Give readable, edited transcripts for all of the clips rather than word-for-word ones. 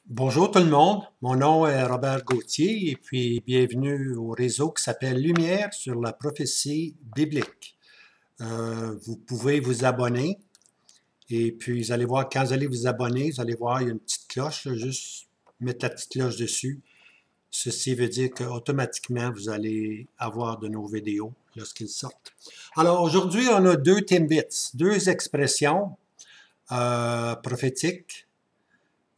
Bonjour tout le monde, mon nom est Robert Gauthier et puis bienvenue au réseau qui s'appelle Lumière sur la prophétie biblique. Vous pouvez vous abonner et puis vous allez voir, quand vous allez vous abonner, vous allez voir, il y a une petite cloche, là, juste mettre la petite cloche dessus. Ceci veut dire qu'automatiquement, vous allez avoir de nos vidéos lorsqu'ils sortent. Alors aujourd'hui, on a deux Timbits, deux expressions prophétiques,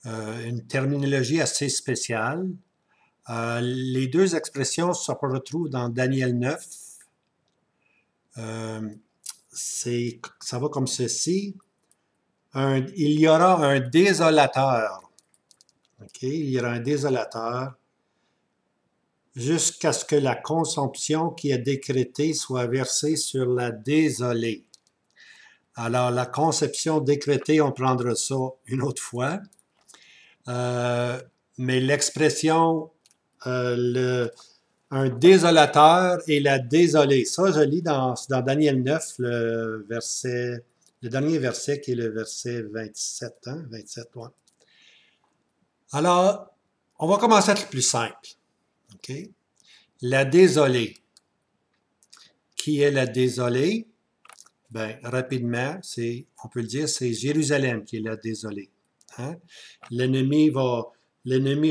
une terminologie assez spéciale. Les deux expressions se retrouvent dans Daniel 9. Euh, ça va comme ceci. Il y aura un désolateur. OK? Il y aura un désolateur jusqu'à ce que la consomption qui est décrétée soit versée sur la désolée. Alors, la conception décrétée, on prendra ça une autre fois. Mais l'expression un désolateur et la désolée. Ça, je lis dans Daniel 9, le dernier verset qui est le verset 27, hein? 27, ouais. Alors, on va commencer avec le plus simple. OK? La désolée. Qui est la désolée? Ben, rapidement, on peut le dire, c'est Jérusalem qui est la désolée. Hein? L'ennemi va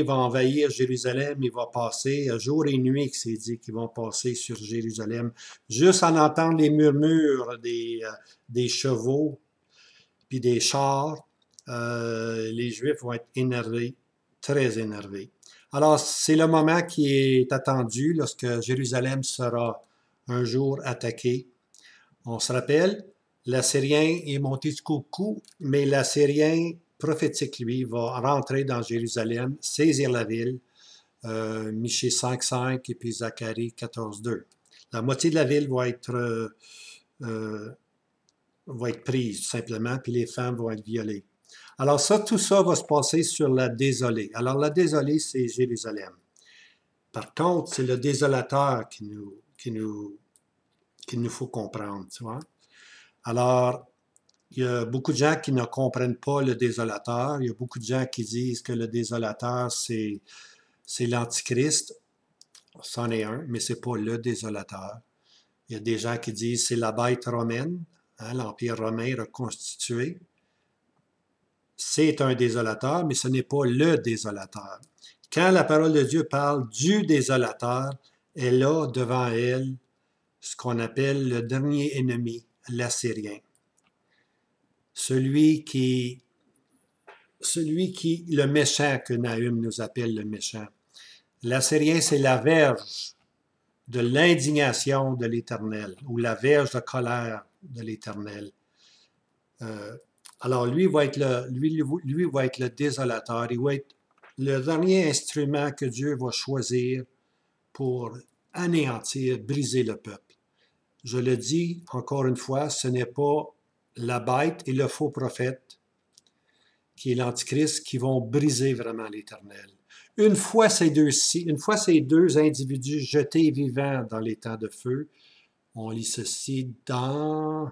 envahir Jérusalem, il va passer jour et nuit, c'est dit qu'ils vont passer sur Jérusalem, juste en entendant les murmures des chevaux puis des chars, les Juifs vont être énervés, très énervés. Alors, c'est le moment qui est attendu lorsque Jérusalem sera un jour attaqué. On se rappelle, l'Assyrien est monté jusqu'au cou, mais l'Assyrien prophétique, lui, va rentrer dans Jérusalem, saisir la ville, Michée 5.5 et puis Zacharie 14.2. La moitié de la ville va être prise, tout simplement, puis les femmes vont être violées. Alors ça, tout ça va se passer sur la désolée. Alors la désolée, c'est Jérusalem. Par contre, c'est le désolateur qu'il nous faut comprendre, tu vois. Alors, il y a beaucoup de gens qui ne comprennent pas le désolateur. Il y a beaucoup de gens qui disent que le désolateur, c'est l'Antichrist. C'en est un, mais ce n'est pas le désolateur. Il y a des gens qui disent que c'est la bête romaine, hein, l'Empire romain reconstitué. C'est un désolateur, mais ce n'est pas le désolateur. Quand la parole de Dieu parle du désolateur, elle a devant elle ce qu'on appelle le dernier ennemi, l'Assyrien. Celui qui, le méchant que Nahum nous appelle le méchant. L'Assyrien, c'est la verge de l'indignation de l'Éternel, ou la verge de colère de l'Éternel. Alors, lui va être le désolateur, il va être le dernier instrument que Dieu va choisir pour anéantir, briser le peuple. Je le dis encore une fois, ce n'est pas la bête et le faux prophète, qui est l'Antichrist, qui vont briser vraiment l'Éternel. Une fois ces deux individus jetés vivants dans les temps de feu, on lit ceci dans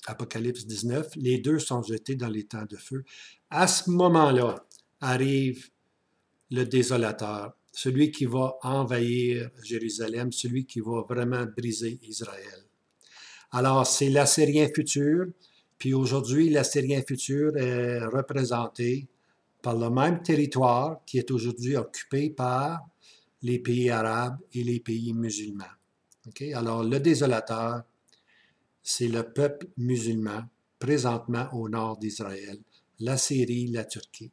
Apocalypse 19, les deux sont jetés dans les temps de feu. À ce moment-là arrive le désolateur, celui qui va envahir Jérusalem, celui qui va vraiment briser Israël. Alors, c'est l'Assyrien futur, puis aujourd'hui, l'Assyrien futur est représenté par le même territoire qui est aujourd'hui occupé par les pays arabes et les pays musulmans. Okay? Alors, le désolateur, c'est le peuple musulman présentement au nord d'Israël, la Syrie, la Turquie.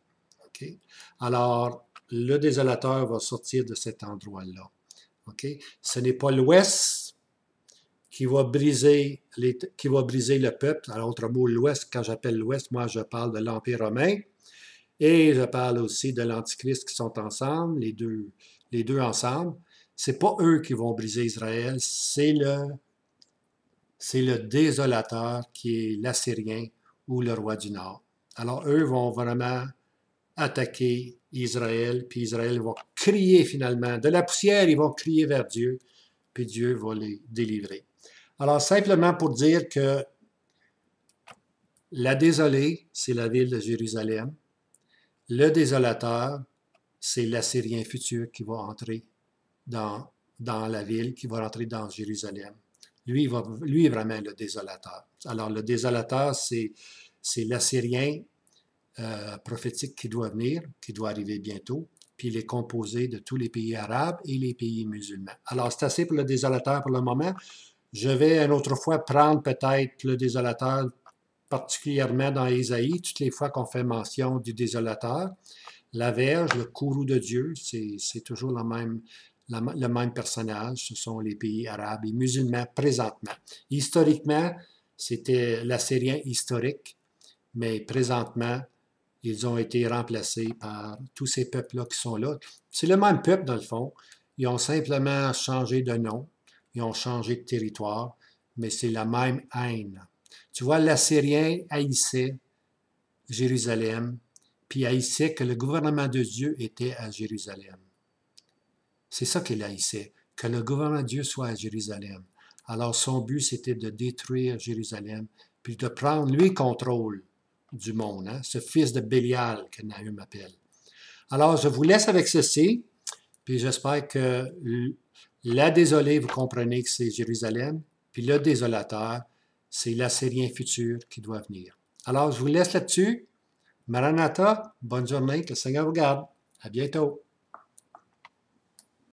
Okay? Alors, le désolateur va sortir de cet endroit-là. Okay? Ce n'est pas l'Ouest qui va briser le peuple. En d'autres mots, l'Ouest, quand j'appelle l'Ouest, moi je parle de l'Empire romain et je parle aussi de l'Antichrist qui sont ensemble, les deux ensemble. C'est pas eux qui vont briser Israël, c'est le désolateur qui est l'Assyrien ou le roi du Nord. Alors eux vont vraiment attaquer Israël, puis Israël va crier finalement. De la poussière, ils vont crier vers Dieu, puis Dieu va les délivrer. Alors, simplement pour dire que la désolée, c'est la ville de Jérusalem. Le désolateur, c'est l'Assyrien futur qui va entrer dans la ville, qui va rentrer dans Jérusalem. Lui est vraiment le désolateur. Alors, le désolateur, c'est l'Assyrien prophétique qui doit venir, qui doit arriver bientôt, puis il est composé de tous les pays arabes et les pays musulmans. Alors, c'est assez pour le désolateur pour le moment. Je vais une autre fois prendre peut-être le désolateur, particulièrement dans Ésaïe, toutes les fois qu'on fait mention du désolateur. La Vierge, le courroux de Dieu, c'est toujours le même personnage. Ce sont les pays arabes et musulmans présentement. Historiquement, c'était l'Assyrien historique, mais présentement, ils ont été remplacés par tous ces peuples-là qui sont là. C'est le même peuple, dans le fond. Ils ont simplement changé de nom, ils ont changé de territoire, mais c'est la même haine. Tu vois, l'Assyrien haïssait Jérusalem, puis haïssait que le gouvernement de Dieu était à Jérusalem. C'est ça qu'il haïssait, que le gouvernement de Dieu soit à Jérusalem. Alors son but, c'était de détruire Jérusalem, puis de prendre, lui, contrôle du monde, hein? Ce fils de Bélial que Nahum appelle. Alors, je vous laisse avec ceci, puis j'espère que la désolée, vous comprenez que c'est Jérusalem, puis le désolateur, c'est l'Assyrien futur qui doit venir. Alors, je vous laisse là-dessus. Maranatha, bonne journée, que le Seigneur vous garde. À bientôt.